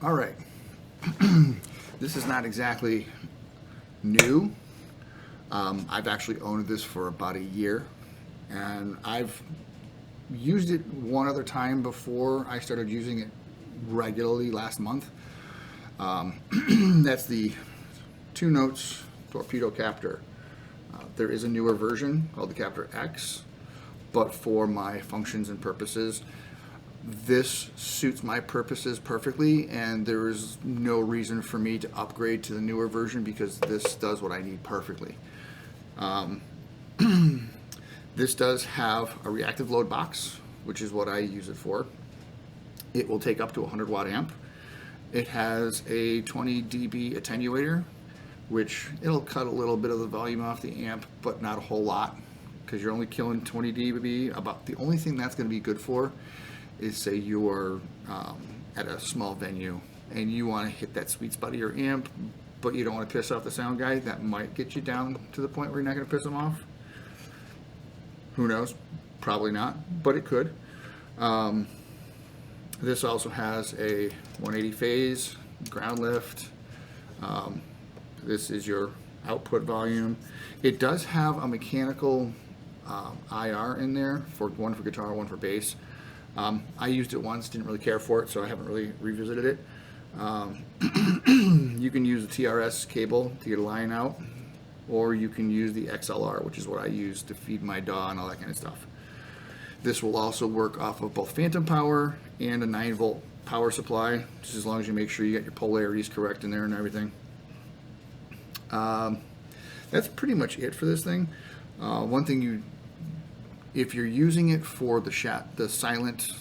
All right. This is not exactly new. I've actually owned this for about a year, and I've used it one other time before I started using it regularly last month. That's the Two Notes Torpedo Captor. There is a newer version called the Captor X, but for my functions and purposes, this suits my purposes perfectly, and there is no reason for me to upgrade to the newer version because this does what I need perfectly. This does have a reactive load box, which is what I use it for. It will take up to a 100 watt amp. It has a 20 dB attenuator, which it'll cut a little bit of the volume off the amp, but not a whole lot, because you're only killing 20 dB. About the only thing that's going to be good for is, say you are at a small venue and you want to hit that sweet spot of your amp, but you don't want to piss off the sound guy. That might get you down to the point where you're not going to piss him off. Who knows? Probably not, but it could. This also has a 180 phase ground lift. This is your output volume. It does have a mechanical IR in there, for one for guitar, one for bass. I used it once, didn't really care for it, so I haven't really revisited it. You can use the TRS cable to get a line out, or you can use the XLR, which is what I use to feed my DAW and all that kind of stuff. This will also work off of both phantom power and a 9-volt power supply, just as long as you make sure you get your polarities correct in there and everything. That's pretty much it for this thing. One thing, if you're using it for the silent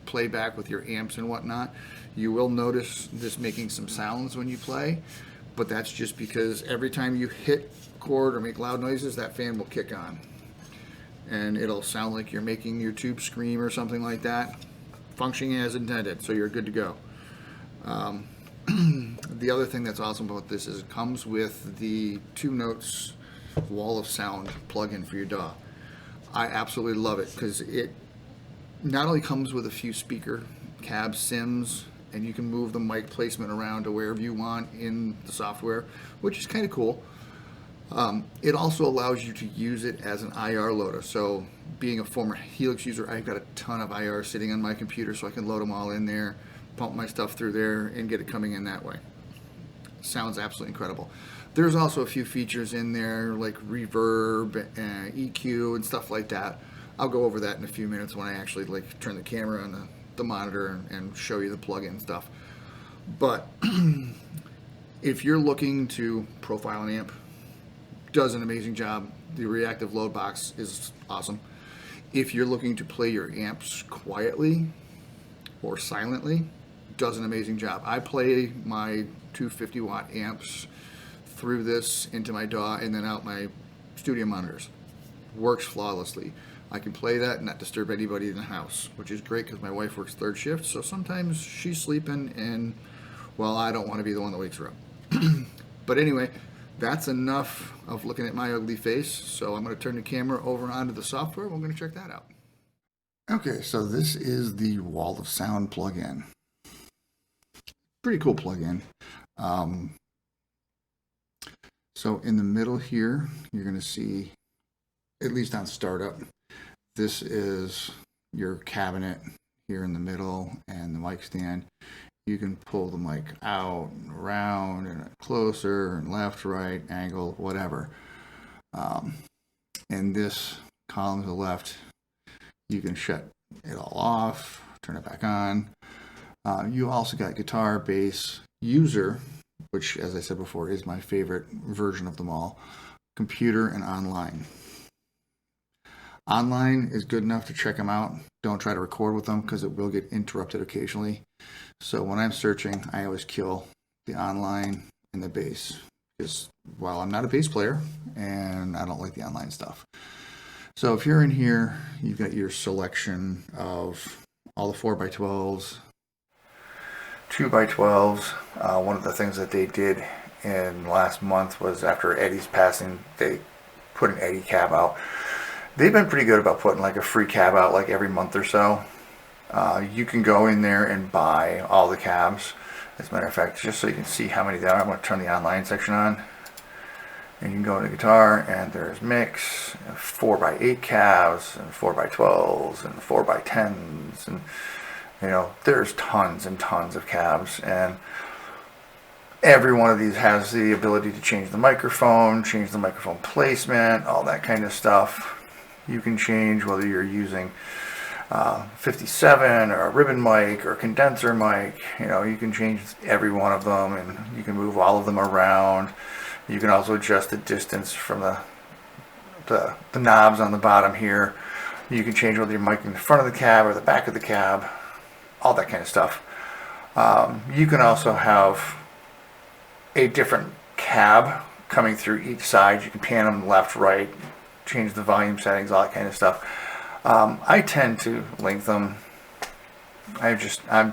playback with your amps and whatnot, you will notice this making some sounds when you play, but that's just because every time you hit a chord or make loud noises, that fan will kick on. And it'll sound like you're making your tube scream or something like that, functioning as intended, so you're good to go. The other thing that's awesome about this is it comes with the Two Notes Wall of Sound plugin for your DAW. I absolutely love it because it not only comes with a few speaker cab sims, and you can move the mic placement around to wherever you want in the software, which is kind of cool. It also allows you to use it as an IR loader. So being a former Helix user, I've got a ton of IR sitting on my computer, so I can load them all in there, pump my stuff through there, and get it coming in that way. Sounds absolutely incredible. There's also a few features in there like reverb and EQ and stuff like that. I'll go over that in a few minutes when I actually turn the camera on the monitor and show you the plug-in stuff. But if you're looking to profile an amp, does an amazing job. The reactive load box is awesome. If you're looking to play your amps quietly or silently, does an amazing job. I play my 250 watt amps through this into my DAW and then out my studio monitors. Works flawlessly. I can play that and not disturb anybody in the house, which is great because my wife works third shift, so sometimes she's sleeping and, well, I don't want to be the one that wakes her up. But anyway, that's enough of looking at my ugly face, so I'm going to turn the camera over onto the software. We're going to check that out. Okay, so this is the Wall of Sound plugin. Pretty cool plugin. So in the middle here, you're going to see, at least on startup, this is your cabinet here in the middle and the mic stand. You can pull the mic out and around and closer and left, right, angle, whatever. And this column to the left, you can shut it all off, turn it back on. You also got guitar, bass, user, which, as I said before, is my favorite version of them all, computer, and online. Online is good enough to check them out. Don't try to record with them because it will get interrupted occasionally. So when I'm searching, I always kill the online and the bass, because while I'm not a bass player and I don't like the online stuff. So if you're in here, you've got your selection of all the 4x12s, 2x12s. One of the things that they did in last month was, after Eddie's passing, they put an Eddie cab out. They've been pretty good about putting like a free cab out like every month or so. You can go in there and buy all the cabs, As a matter of fact, just so you can see how many there are, I'm going to turn the online section on. And you can go into guitar, and there's mix, 4x8 cabs, and 4x12s, and 4x10s, and you know, there's tons and tons of cabs, and every one of these has the ability to change the microphone placement, all that kind of stuff. You can change whether you're using 57 or a ribbon mic or a condenser mic. You know, you can change every one of them, and you can move all of them around. You can also adjust the distance from the knobs on the bottom here. You can change whether you're micing the front of the cab or the back of the cab, all that kind of stuff. You can also have a different cab coming through each side. You can pan them left, right, change the volume settings, all that kind of stuff. I tend to link them. I'm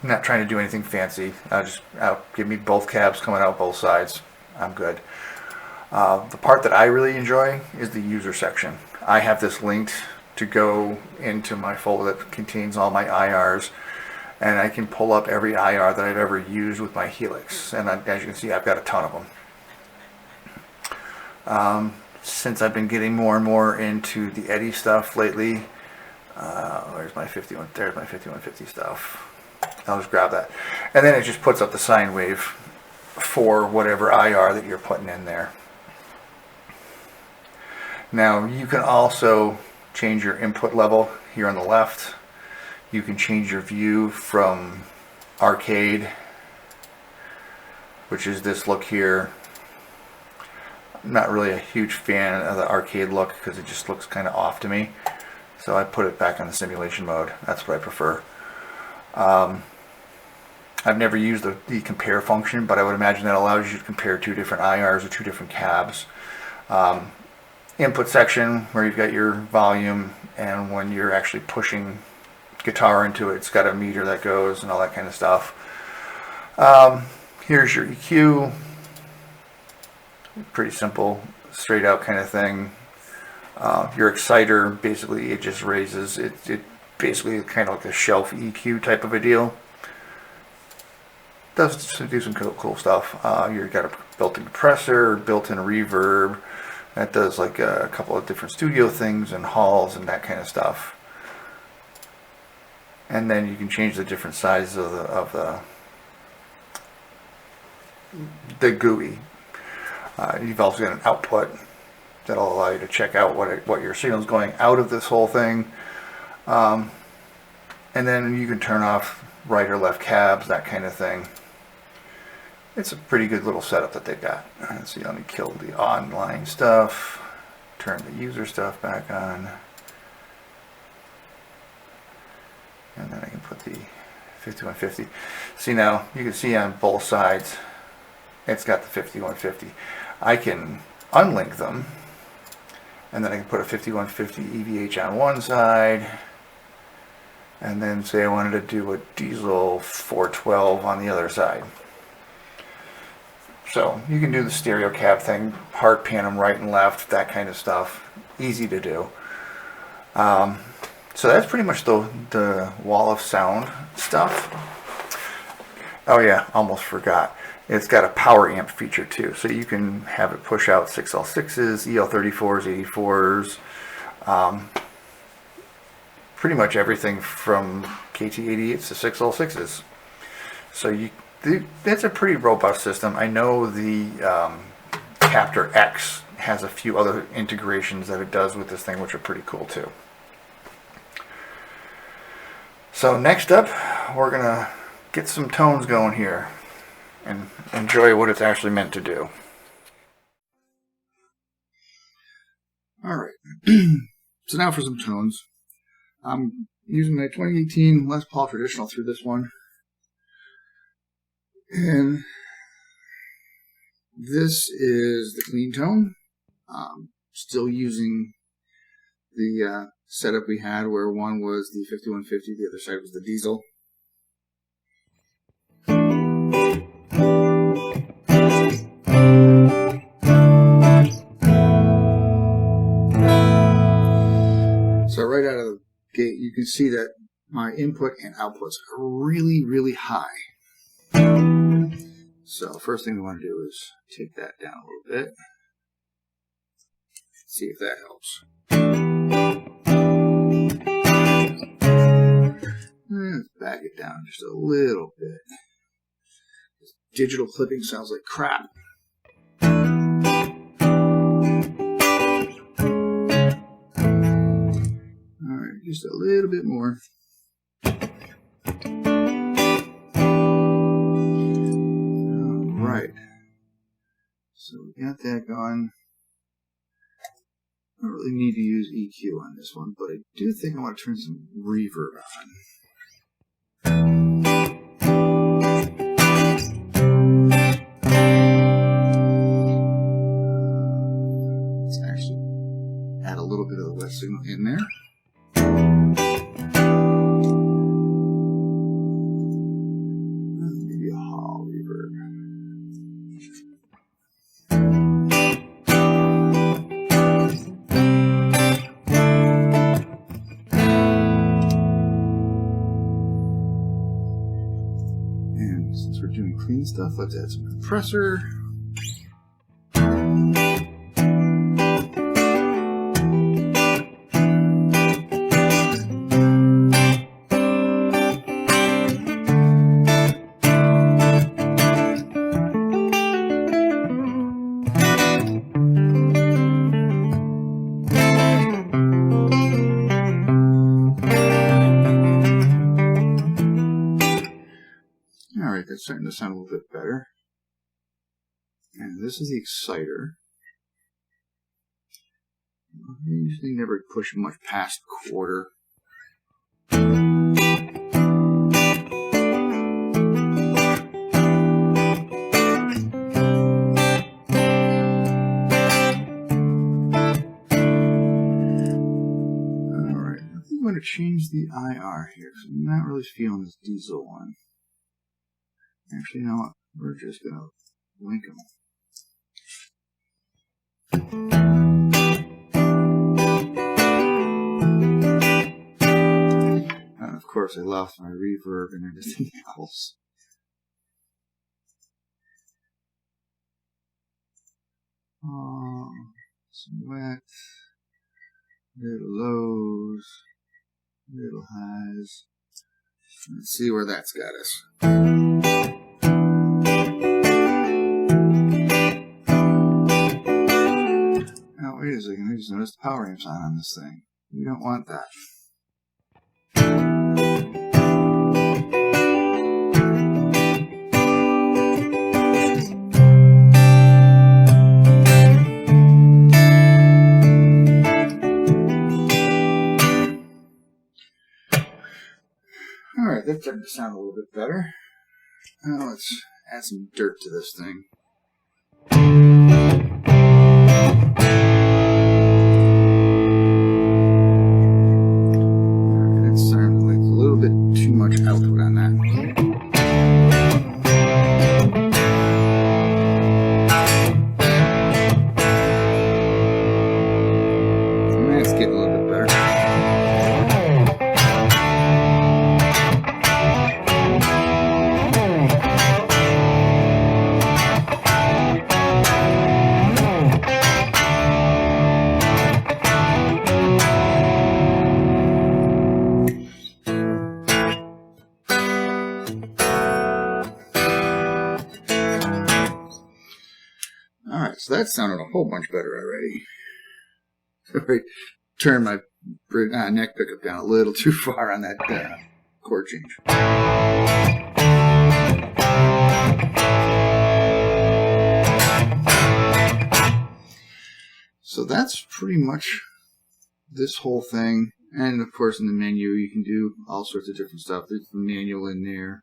not trying to do anything fancy. I'll give me both cabs coming out both sides. I'm good. The part that I really enjoy is the user section. I have this linked to go into my folder that contains all my IRs, and I can pull up every IR that I've ever used with my Helix, and as you can see, I've got a ton of them. Since I've been getting more and more into the Eddy stuff lately, there's my 5150 stuff. I'll just grab that, and then it just puts up the sine wave for whatever IR that you're putting in there. Now you can also change your input level here on the left. You can change your view from arcade, which is this look here. I'm not really a huge fan of the arcade look because it just looks kind of off to me. So I put it back on the simulation mode. That's what I prefer. I've never used the compare function, but I would imagine that allows you to compare two different IRs or two different cabs. Input section where you've got your volume, and when you're actually pushing guitar into it, it's got a meter that goes and all that kind of stuff. Here's your EQ. Pretty simple, straight out kind of thing. Your exciter, basically it just raises it. It basically kind of like a shelf EQ type of a deal. Does do some cool stuff. You've got a built-in compressor, built-in reverb. That does like a couple of different studio things and halls and that kind of stuff. And then you can change the different sizes of the GUI. You've also got an output that'll allow you to check out what your signal is going out of this whole thing. And then you can turn off right or left cabs, that kind of thing. It's a pretty good little setup that they've got. Let's see, let me kill the online stuff, turn the user stuff back on, and then I can put the 5150. See, now you can see on both sides it's got the 5150. I can unlink them, and then I can put a 5150 EVH on one side, and then say I wanted to do a diesel 412 on the other side. So you can do the stereo cab thing, hard pan them right and left, that kind of stuff. Easy to do. So that's pretty much the wall of sound stuff. Oh yeah, almost forgot. It's got a power amp feature too, so you can have it push out 6L6s, EL34s, 84s, pretty much everything from KT88s to 6L6s. So that's a pretty robust system. I know the Captor X has a few other integrations that it does with this thing, which are pretty cool too. So next up, we're gonna get some tones going here and enjoy what it's actually meant to do. Alright, so now for some tones. I'm using my 2018 Les Paul Traditional through this one. And this is the clean tone. Still using the setup we had where one was the 5150, the other side was the diesel. So right out of the gate, you can see that my input and outputs are really, really high. So first thing we want to do is take that down a little bit. See if that helps. And back it down just a little bit. This digital clipping sounds like crap. Alright, just a little bit more. Alright. So we got that going. I don't really need to use EQ on this one, but I do think I want to turn some reverb on. Let's actually add a little bit of the wet signal in there. Maybe a hall reverb. And since we're doing clean stuff, let's add some compressor. Alright, that's starting to sound a little bit better. And this is the exciter. I usually never push much past quarter. Alright, I think I'm going to change the IR here because I'm not really feeling this diesel one. Actually, you know what? We're just going to link them. And of course, I lost my reverb and everything else. Oh, some wet, little lows, little highs. Let's see where that's got us. Now, wait a second, I just noticed the power amp's on this thing. We don't want that. Alright, that's starting to sound a little bit better. Now let's add some dirt to this thing. Alright, it's sounding like a little bit too much output on that. And that's getting a little bit better. Alright, so that sounded a whole bunch better already. Sorry, turn my neck pickup down a little too far on that chord change. So that's pretty much this whole thing. And of course in the menu you can do all sorts of different stuff. There's the manual in there,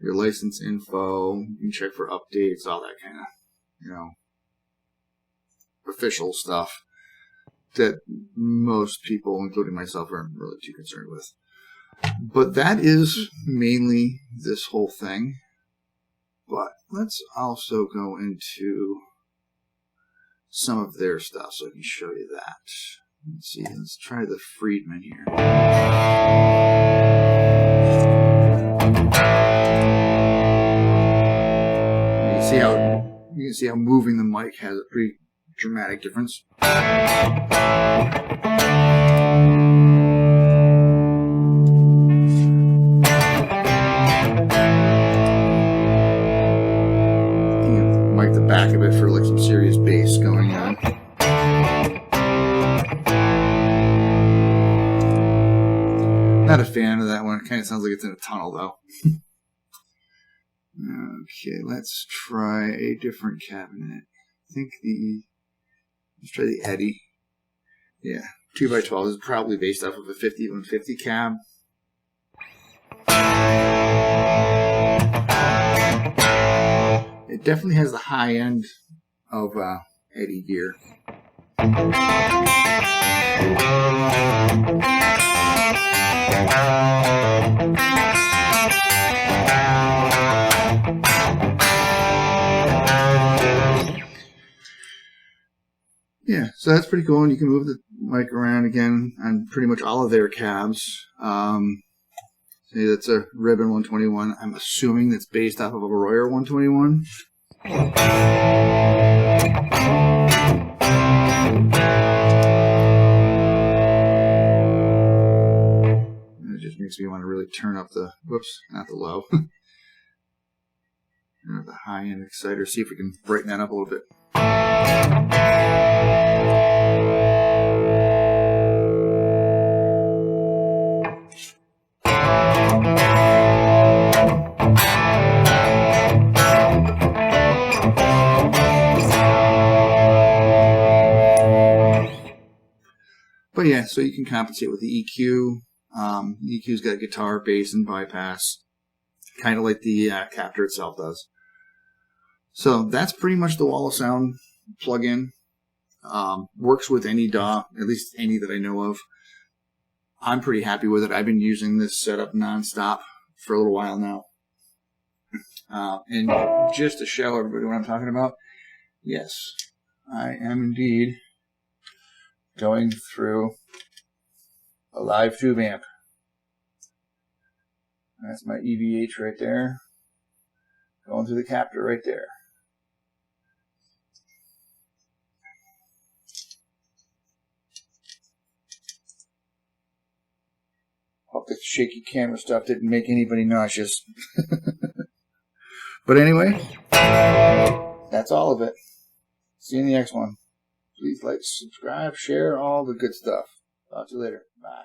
your license info, you can check for updates, all that kind of, you know, official stuff that most people, including myself, aren't really too concerned with. But that is mainly this whole thing. But let's also go into some of their stuff so I can show you that. Let's see, let's try the Friedman here. You can see how moving the mic has a pretty dramatic difference. Mic the back of it for like some serious bass going on. Not a fan of that one. It kind of sounds like it's in a tunnel though. Okay, let's try a different cabinet. I think let's try the Eddie. Yeah, 2x12 this is probably based off of a 5150 cab. It definitely has the high end of Eddie gear. Yeah, so that's pretty cool, and you can move the mic around again on pretty much all of their cabs. See, that's a Ribbon 121. I'm assuming that's based off of a Royer 121. It just makes me want to really turn up the, whoops, not the low. The high-end exciter, see if we can brighten that up a little bit. But yeah, so you can compensate with the EQ. The EQ's got guitar, bass, and bypass, kind of like the Captor itself does. So that's pretty much the Wall of Sound plugin. Works with any DAW, at least any that I know of. I'm pretty happy with it. I've been using this setup nonstop for a little while now. And just to show everybody what I'm talking about, yes, I am indeed going through a live tube amp. That's my EVH right there. Going through the Captor right there. Hope the shaky camera stuff didn't make anybody nauseous. But anyway, that's all of it. See you in the next one. Please like, subscribe, share, all the good stuff. Talk to you later. Bye.